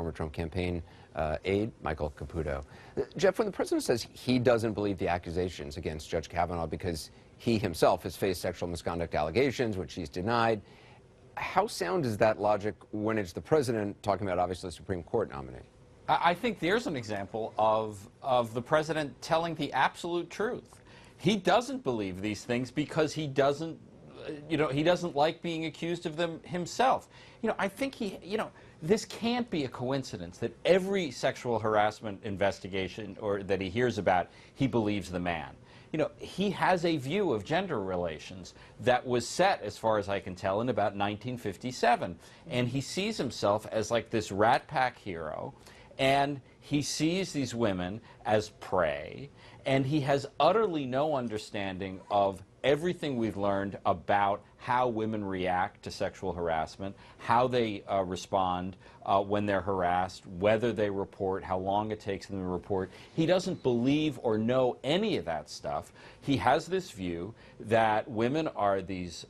former Trump campaign aide, Michael Caputo. Jeff, when the president says he doesn't believe the accusations against Judge Kavanaugh because he himself has faced sexual misconduct allegations, which he's denied, how sound is that logic when it's the president talking about, obviously, the Supreme Court nominee? I think there's an example of the president telling the absolute truth. He doesn't believe these things because he doesn't, he doesn't like being accused of them himself. I think this can't be a coincidence that every sexual harassment investigation or that he hears about, he believes the man. He has a view of gender relations that was set, as far as I can tell, in about 1957. And he sees himself as like this Rat Pack hero, and he sees these women as prey, and he has utterly no understanding of everything we've learned about how women react to sexual harassment, how they respond when they're harassed, whether they report, how long it takes them to report. He doesn't believe or know any of that stuff. He has this view that women are these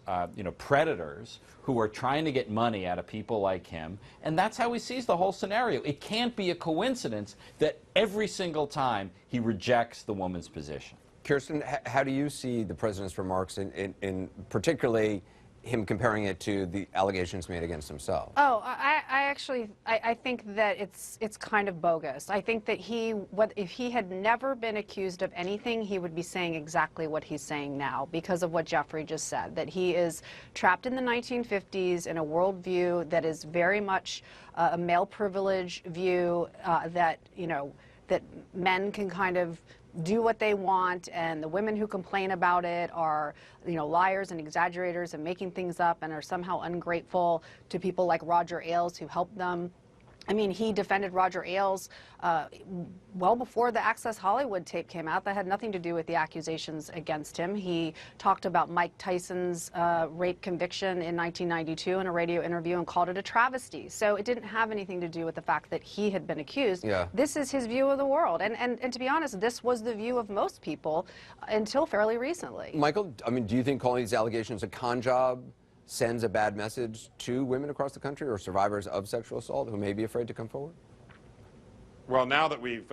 predators who are trying to get money out of people like him, and that's how he sees the whole scenario. It can't be a coincidence that every single time he rejects the woman's position. Kirsten, how do you see the president's remarks, in particularly him comparing it to the allegations made against himself? Oh, I think that it's kind of bogus. I think that if he had never been accused of anything, he would be saying exactly what he's saying now because of what Jeffrey just said, that he is trapped in the 1950s in a worldview that is very much a male privilege view, that men can kind of do what they want, and the women who complain about it are, liars and exaggerators and making things up and are somehow ungrateful to people like Roger Ailes who helped them. I mean, he defended Roger Ailes well before the Access Hollywood tape came out. That had nothing to do with the accusations against him. He talked about Mike Tyson's rape conviction in 1992 in a radio interview and called it a travesty. So it didn't have anything to do with the fact that he had been accused. Yeah. This is his view of the world. And to be honest, this was the view of most people until fairly recently. Michael, I mean, do you think calling these allegations a con job sends a bad message to women across the country or survivors of sexual assault who may be afraid to come forward? Well, now that we've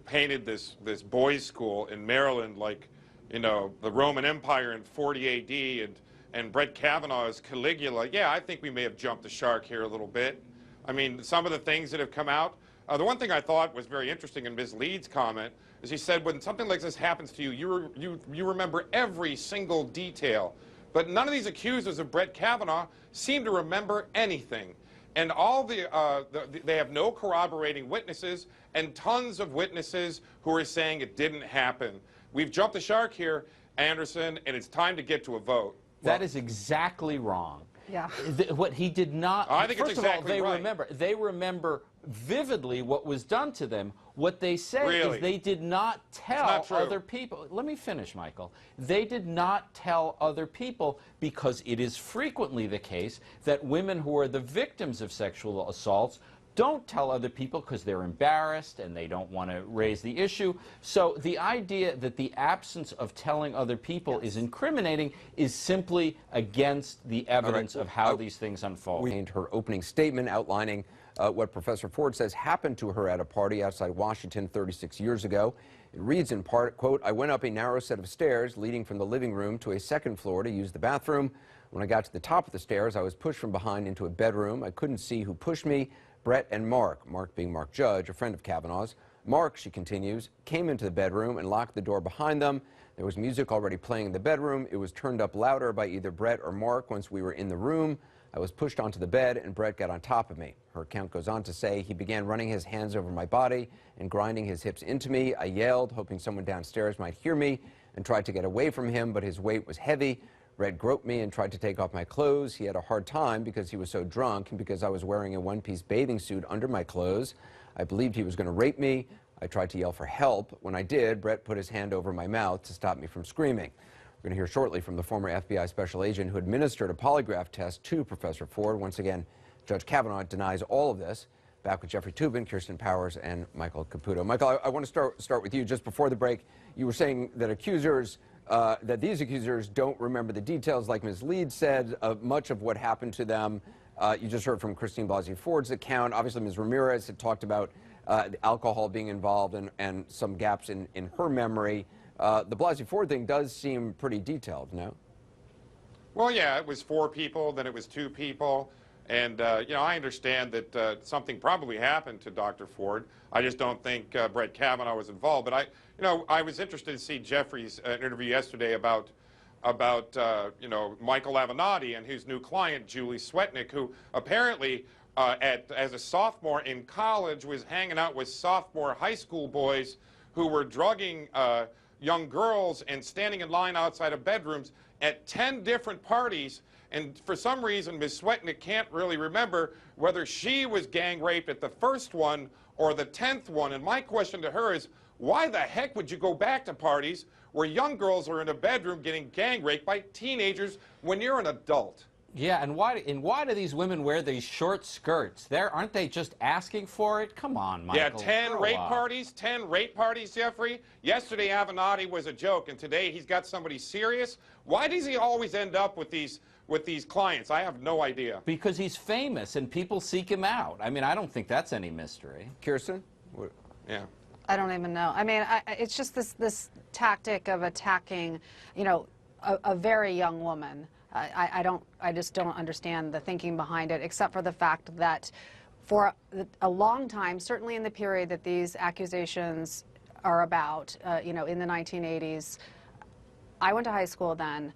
painted this boys' school in Maryland like, the Roman Empire in 40 AD and Brett Kavanaugh is Caligula, yeah, I think we may have jumped the shark here a little bit. I mean, some of the things that have come out. The one thing I thought was very interesting in Ms. Lee's comment is he said when something like this happens to you, you remember every single detail. But none of these accusers of Brett Kavanaugh seem to remember anything. And they have no corroborating witnesses and tons of witnesses who are saying it didn't happen. We've jumped the shark here, Anderson, and it's time to get to a vote. That is exactly wrong. Yeah. What he did not. I think first it's exactly of all, right. they remember vividly what was done to them. What they say Really? is they did not tell other people. Let me finish, Michael. They did not tell other people because it is frequently the case that women who are the victims of sexual assaults don't tell other people because they're embarrassed and they don't want to raise the issue. So the idea that the absence of telling other people is incriminating is simply against the evidence of how these things unfold. We her opening statement outlining what Professor Ford says happened to her at a party outside Washington 36 years ago. It reads in part, quote, "I went up a narrow set of stairs leading from the living room to a second floor to use the bathroom. When I got to the top of the stairs, I was pushed from behind into a bedroom. I couldn't see who pushed me. Brett and Mark being Mark Judge, a friend of Kavanaugh's. Mark," she continues, "came into the bedroom and locked the door behind them. There was music already playing in the bedroom. It was turned up louder by either Brett or Mark once we were in the room. I was pushed onto the bed and Brett got on top of me." Her account goes on to say, "He began running his hands over my body and grinding his hips into me. I yelled, hoping someone downstairs might hear me, and tried to get away from him, but his weight was heavy. Brett groped me and tried to take off my clothes. He had a hard time because he was so drunk and because I was wearing a one-piece bathing suit under my clothes. I believed he was going to rape me. I tried to yell for help. When I did, Brett put his hand over my mouth to stop me from screaming." We're going to hear shortly from the former FBI special agent who administered a polygraph test to Professor Ford. Once again, Judge Kavanaugh denies all of this. Back with Jeffrey Toobin, Kirsten Powers, and Michael Caputo. Michael, I want to start with you. Just before the break, you were saying that these accusers don't remember the details, like Ms. Leeds said, of much of what happened to them. You just heard from Christine Blasey Ford's account. Obviously, Ms. Ramirez had talked about alcohol being involved and some gaps in her memory. The Blasey Ford thing does seem pretty detailed, no? Well, yeah, it was 4 people, then it was 2 people. And, you know, I understand that something probably happened to Dr. Ford. I just don't think Brett Kavanaugh was involved. But I was interested to see Jeffrey's interview yesterday about you know, Michael Avenatti and his new client, Julie Swetnick, who apparently, as a sophomore in college, was hanging out with sophomore high school boys who were drugging young girls and standing in line outside of bedrooms at 10 different parties. And for some reason, Ms. Swetnick can't really remember whether she was gang raped at the first one or the 10th one. And my question to her is, why the heck would you go back to parties where young girls are in a bedroom getting gang raped by teenagers when you're an adult? Yeah, and why do these women wear these short skirts? Aren't they just asking for it? Come on, Michael. Yeah, 10 grow rape up. parties, 10 rape parties, Jeffrey. Yesterday, Avenatti was a joke, and today he's got somebody serious. Why does he always end up with these clients? I have no idea. Because he's famous and people seek him out. I mean, I don't think that's any mystery. Kirsten? Yeah. I don't even know. I mean, it's just this tactic of attacking, you know, a very young woman. I just don't understand the thinking behind it, except for the fact that for a long time, certainly in the period that these accusations are about, you know, in the 1980s, I went to high school then.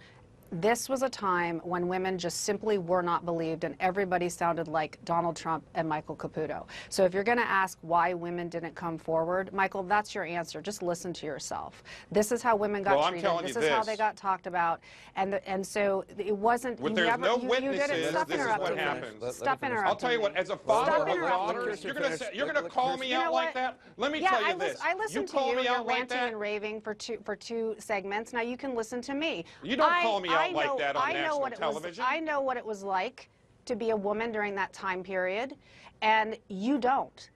This was a time when women just simply were not believed, and everybody sounded like Donald Trump and Michael Caputo. So if you're going to ask why women didn't come forward, Michael, that's your answer. Just listen to yourself. This is how women got treated. This is how they got talked about, and so it wasn't. When you there's never, no you witnesses, didn't stop this is interrupting what me. happens. Stop interrupting. I'll tell you what, as a father Stop of interrupting daughters, me. you're gonna call me out like that? Let me tell you this. I listened to call you. me You're out like ranting that? and raving for two segments. Now you can listen to me. You don't call me out like that on national television. I know what it was like to be a woman during that time period, and you don't.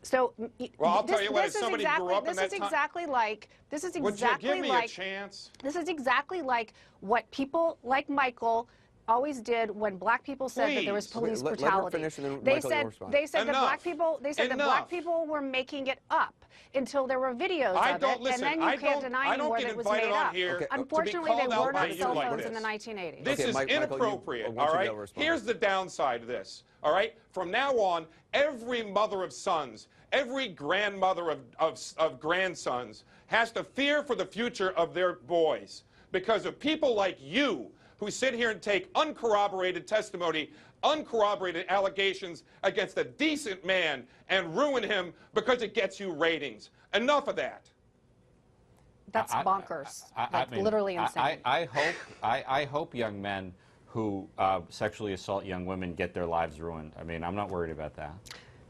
So, well, I'll tell you what. As somebody who grew up in that time, this is exactly like. Would you give me a chance? This is exactly like what people like Michael always did when black people said that there was police brutality. Let her finish and then they Michael, said you'll respond. they said that Enough. black people that black people were making it up until there were videos of it, listen, and then you can't deny anymore that it was made up. Unfortunately, they weren't on cell phones in the 1980s. This is inappropriate, all right? Here's the downside of this, all right? From now on, every mother of sons, every grandmother of grandsons has to fear for the future of their boys because of people like you who sit here and take uncorroborated testimony, uncorroborated allegations against a decent man and ruin him because it gets you ratings. Enough of that. That's bonkers. That's literally insane. I hope young men who sexually assault young women get their lives ruined. I mean, I'm not worried about that.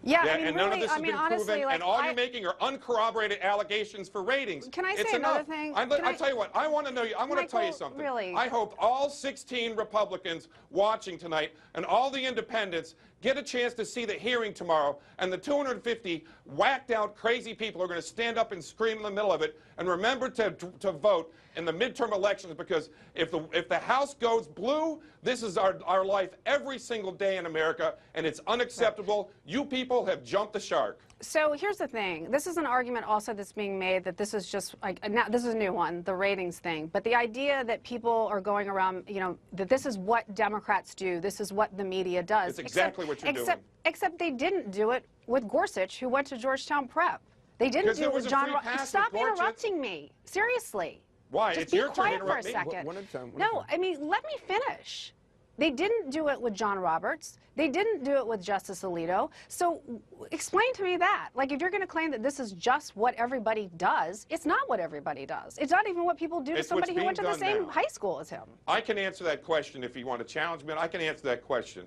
Yeah, I mean, and really, none of this has been honestly, proven, like, and all you're making are uncorroborated allegations for ratings. Can I it's say enough. another thing? I'll tell you what. I want to know. I want to tell you something. Really? I hope all 16 Republicans watching tonight and all the independents get a chance to see the hearing tomorrow, and the 250 whacked out crazy people are going to stand up and scream in the middle of it. And remember to vote in the midterm elections, because if the House goes blue, this is our life every single day in America, and it's unacceptable. You people have jumped the shark. So here's the thing. This is an argument also that's being made that this is just like, now this is a new one, the ratings thing. But the idea that people are going around, you know, that this is what Democrats do, this is what the media does. It's exactly what you're doing. Except they didn't do it with Gorsuch, who went to Georgetown Prep. They didn't do it with John. Stop interrupting me. Seriously. Why? Just it's be your turn to quiet for a interrupt me. second. No, I mean, let me finish. They didn't do it with John Roberts. They didn't do it with Justice Alito. So explain to me that. Like, if you're going to claim that this is just what everybody does, it's not what everybody does. It's not even what people do to somebody who went to the same high school as him. I can answer that question if you want to challenge me, and I can answer that question.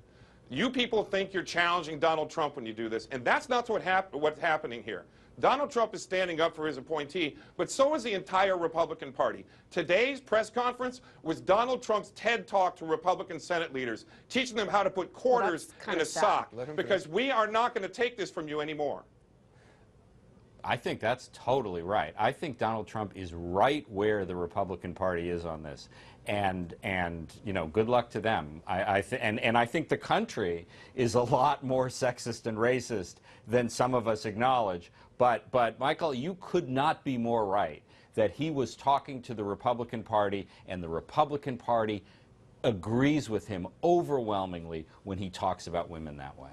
You people think you're challenging Donald Trump when you do this, and that's not what's happening here. Donald Trump is standing up for his appointee, but so is the entire Republican Party. Today's press conference was Donald Trump's TED Talk to Republican Senate leaders, teaching them how to put quarters in a sock, because we are not going to take this from you anymore. I think that's totally right. I think Donald Trump is right where the Republican Party is on this. and you know, good luck to them. And I think the country is a lot more sexist and racist than some of us acknowledge. But Michael, you could not be more right that he was talking to the Republican Party, and the Republican Party agrees with him overwhelmingly when he talks about women that way.